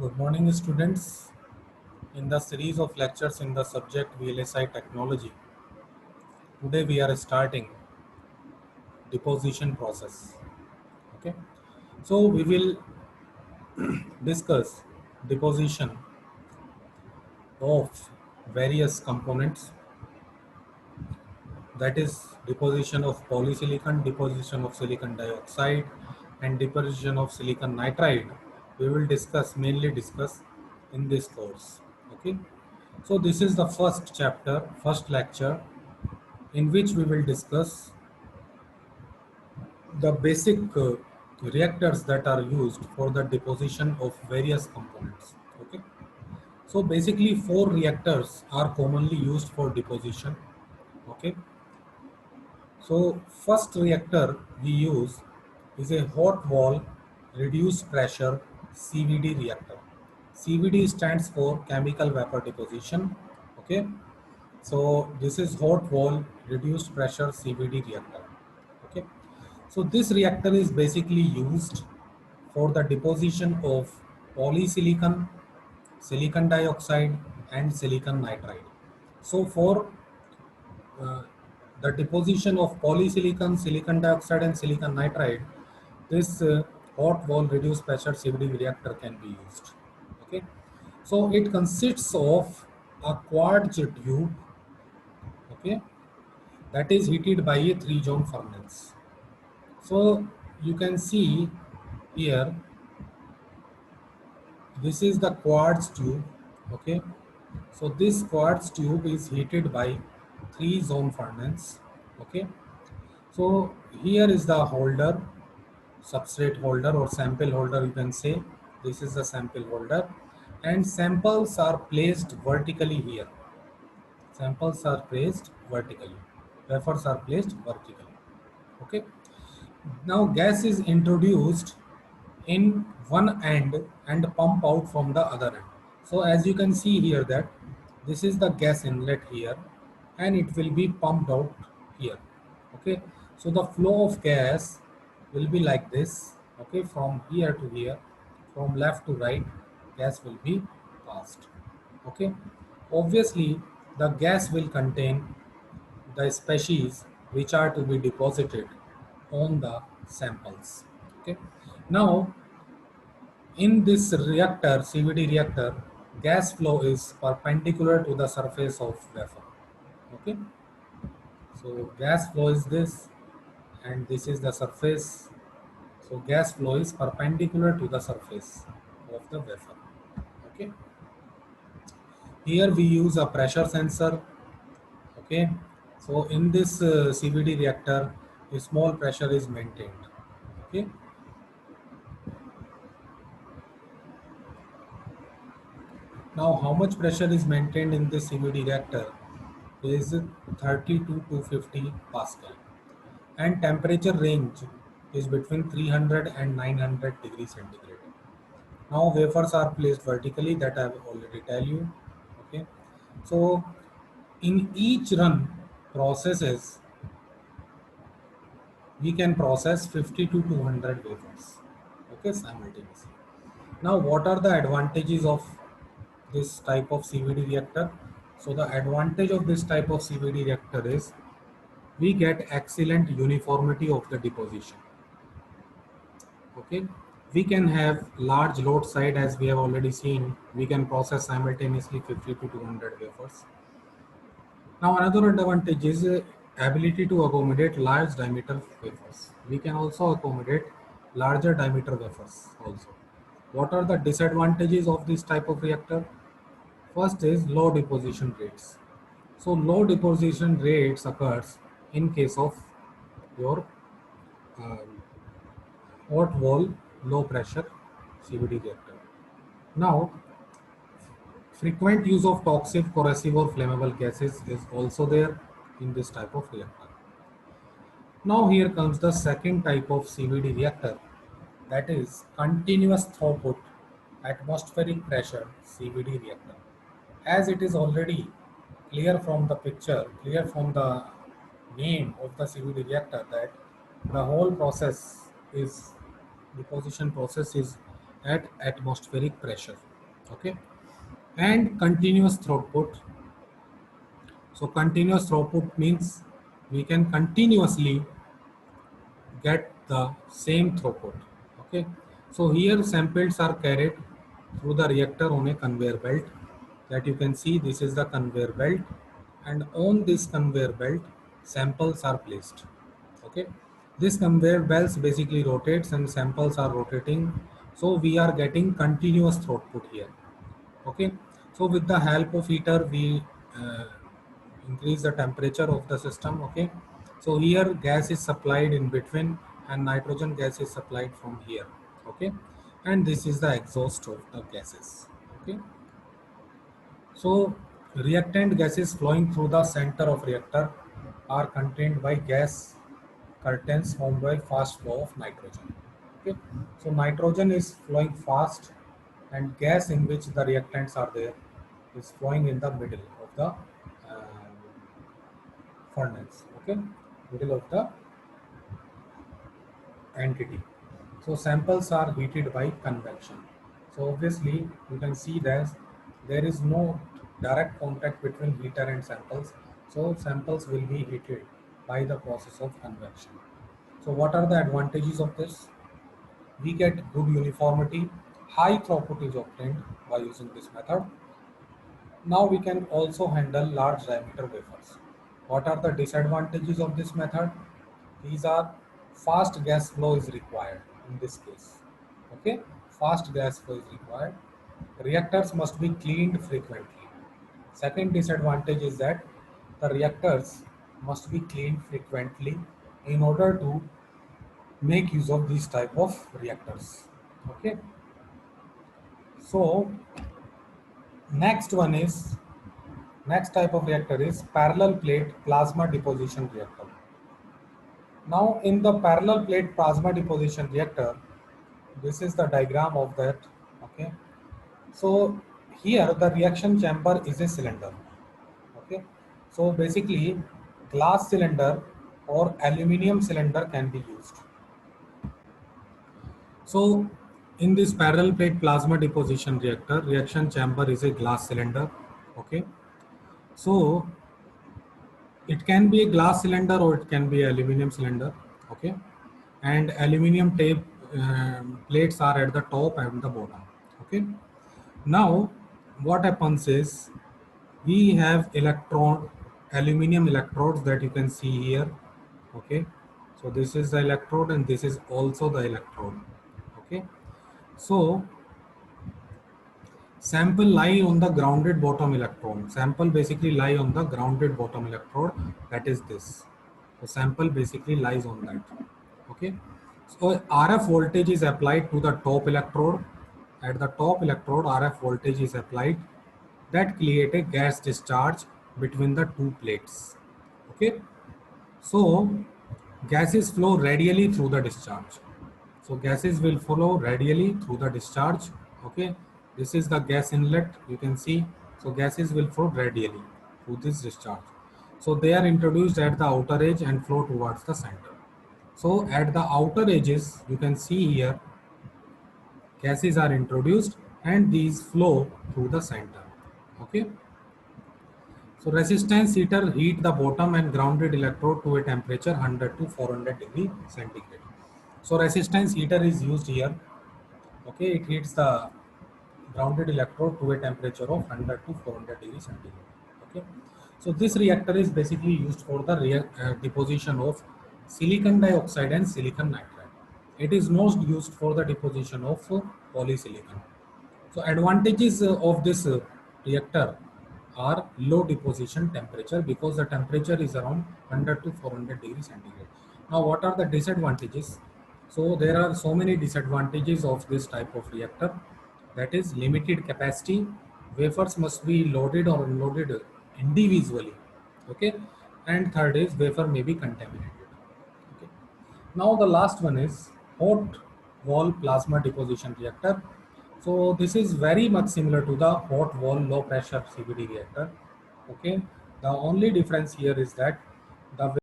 Good morning, students. In the series of lectures in the subject VLSI technology, today we are starting deposition process. Okay, so we will discuss deposition of various components, that is deposition of polysilicon, deposition of silicon dioxide, and deposition of silicon nitride. We will mainly discuss in this course. Okay, so this is the first chapter, first lecture, in which we will discuss the basic reactors that are used for the deposition of various components. Okay, so basically four reactors are commonly used for deposition. Okay, so first reactor we use is a hot wall reduced pressure CVD reactor. CVD stands for chemical vapor deposition. Okay, so this is hot wall reduced pressure CVD reactor. Okay, so this reactor is basically used for the deposition of polysilicon, silicon dioxide, and silicon nitride. So for uh, the deposition of polysilicon, silicon dioxide, and silicon nitride, this hot wall reduced pressure CVD reactor can be used. Okay, so it consists of a quartz tube. Okay, that is heated by a three-zone furnace. So you can see here, this is the quartz tube. Okay, so this quartz tube is heated by three-zone furnace. Okay, so here is the holder, substrate holder or sample holder, you can say. This is the sample holder, and samples are placed vertically here. Samples are placed vertically. Wafers are placed vertically. Okay. Now gas is introduced in one end and pump out from the other end. So as you can see here that this is the gas inlet here and it will be pumped out here. Okay. So the flow of gas will be like this. Okay. From here to here, from left to right, gas will be passed. Okay. Obviously, the gas will contain the species which are to be deposited on the samples. Okay. Now, in this reactor, CVD reactor, gas flow is perpendicular to the surface of wafer. Okay. So gas flow is this, and this is the surface. So gas flow is perpendicular to the surface of the wafer. Okay. Here we use a pressure sensor. Okay, so in this CVD reactor, a small pressure is maintained. Okay, now how much pressure is maintained in this CVD reactor is 30 to 250 Pascal, and temperature range is between 300 and 900 degrees centigrade. Now wafers are placed vertically, that I have already tell you. Okay, so in each run processes we can process 50 to 200 wafers, okay, simultaneously. Now what are the advantages of this type of CVD reactor? So the advantage of this type of CVD reactor is we get excellent uniformity of the deposition. Okay, we can have large load side, as we have already seen. We can process simultaneously 50 to 200 wafers. Now another advantage is ability to accommodate large diameter wafers. We can also accommodate larger diameter wafers also. What are the disadvantages of this type of reactor? First is low deposition rates. So low deposition rates occurs in case of your um, hot wall low pressure CVD reactor. Now frequent use of toxic, corrosive or flammable gases is also there in this type of reactor. Now here comes the second type of CVD reactor, that is continuous throughput atmospheric pressure CVD reactor. As it is already clear from the picture, clear from the name of the CVD reactor, that the whole process is, deposition process is at atmospheric pressure. Okay, and continuous throughput. So continuous throughput means we can continuously get the same throughput. Okay, so here samples are carried through the reactor on a conveyor belt that you can see. This is the conveyor belt, and on this conveyor belt samples are placed. Okay, this conveyor belts basically rotates and samples are rotating, so we are getting continuous throughput here. Okay, so with the help of heater we uh, increase the temperature of the system. Okay, so here gas is supplied in between and nitrogen gas is supplied from here. Okay, and this is the exhaust of the gases. Okay, so reactant gases flowing through the center of reactor are contained by gas curtains formed by fast flow of nitrogen. Okay, so nitrogen is flowing fast, and gas in which the reactants are there is flowing in the middle of the furnace. Okay, middle of the entity. So samples are heated by convection. So obviously you can see that there is no direct contact between heater and samples. So samples will be heated by the process of convection. So what are the advantages of this? We get good uniformity, high throughput is obtained by using this method. Now we can also handle large diameter wafers. What are the disadvantages of this method? These are fast gas flow is required in this case. Okay, fast gas flow is required. Reactors must be cleaned frequently. Second disadvantage is that the reactors must be cleaned frequently in order to make use of these type of reactors. Okay, so next type of reactor is parallel plate plasma deposition reactor. Now in the parallel plate plasma deposition reactor, this is the diagram of that. Okay, so here the reaction chamber is a cylinder. Okay, so basically glass cylinder or aluminum cylinder can be used. So in this parallel plate plasma deposition reactor, reaction chamber is a glass cylinder. Okay, so it can be a glass cylinder or it can be aluminum cylinder. Okay, and aluminum tape plates are at the top and the bottom. Okay, now what happens is we have aluminum electrodes that you can see here. Okay, so this is the electrode and this is also the electrode. Okay, so sample lie on the grounded bottom electrode. Sample basically lie on the grounded bottom electrode, that is this. So sample basically lies on that. Okay. So RF voltage is applied to the top electrode. At the top electrode, RF voltage is applied that create a gas discharge between the two plates. Okay. So gases flow radially through the discharge. So gases will flow radially through the discharge. Okay, this is the gas inlet. You can see. So gases will flow radially through this discharge. So they are introduced at the outer edge and flow towards the center. So at the outer edges, you can see here gases are introduced and these flow through the center. Okay. So resistance heater heat the bottom and grounded electrode to a temperature 100 to 400 degree centigrade. So resistance heater is used here. Okay, it heats the grounded electrode to a temperature of 100 to 400 degrees centigrade. Okay, so this reactor is basically used for the deposition of silicon dioxide and silicon nitride. It is not used for the deposition of polysilicon. So advantages of this reactor are low deposition temperature because the temperature is around 100 to 400 degrees centigrade. Now what are the disadvantages? So there are so many disadvantages of this type of reactor, that is limited capacity, wafers must be loaded or unloaded individually. Okay, and third is wafer may be contaminated. Okay. Now the last one is hot wall plasma deposition reactor. So this is very much similar to the hot wall low pressure CVD reactor. Okay, the only difference here is that the